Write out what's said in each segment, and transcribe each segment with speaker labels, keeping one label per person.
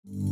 Speaker 1: In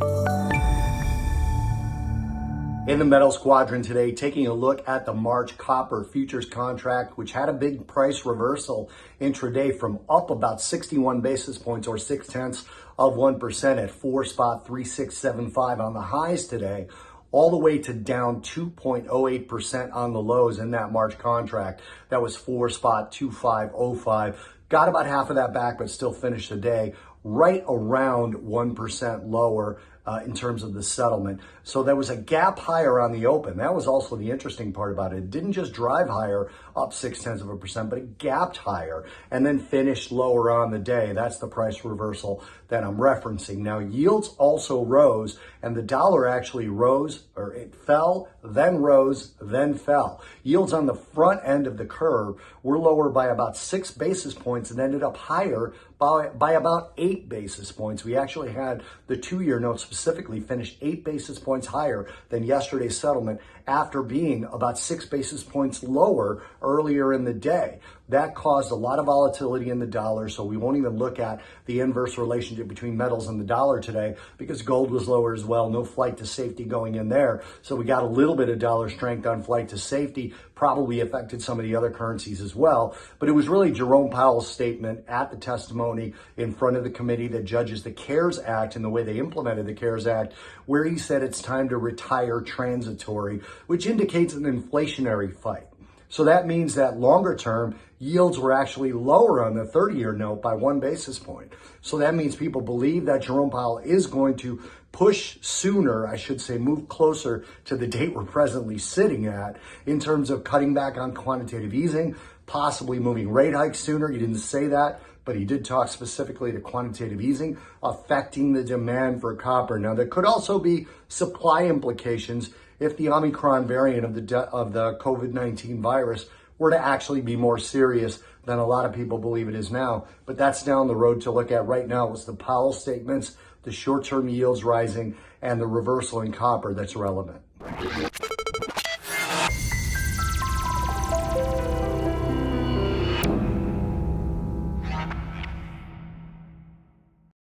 Speaker 1: the metals quadrant today, taking a look at the March copper futures contract, which had a big price reversal intraday from up about 61 basis points or 0.6% at 4.3675 on the highs today, all the way to down 2.08% on the lows in that March contract. That was 4.2505. Got about half of that back, but still finished the day right around 1% lower in terms of the settlement. So there was a gap higher on the open. That was also the interesting part about it. It didn't just drive higher up 0.6%, but it gapped higher and then finished lower on the day. That's the price reversal that I'm referencing. Now, yields also rose, and the dollar actually rose, or it fell, then rose, then fell. Yields on the front end of the curve were lower by about 6 basis points and ended up higher by about 8 basis points. We actually had the 2-year note specifically finished 8 basis points higher than yesterday's settlement after being about 6 basis points lower earlier in the day. That caused a lot of volatility in the dollar, so we won't even look at the inverse relationship between metals and the dollar today because gold was lower as well. No flight to safety going in there. So we got a little bit of dollar strength on flight to safety, probably affected some of the other currencies as well. But it was really Jerome Powell's statement at the testimony in front of the committee that judges the CARES Act and the way they implemented the CARES Act, where he said it's time to retire transitory, which indicates an inflationary fight. So that means that longer term, yields were actually lower on the 30-year note by 1 basis point. So that means people believe that Jerome Powell is going to push sooner, I should say, move closer to the date we're presently sitting at in terms of cutting back on quantitative easing, possibly moving rate hikes sooner. He didn't say that, but he did talk specifically to quantitative easing affecting the demand for copper. Now, there could also be supply implications if the Omicron variant of the COVID-19 virus were to actually be more serious than a lot of people believe it is now. But that's down the road to look at. Right now, it's the Powell statements, the short-term yields rising, and the reversal in copper that's relevant.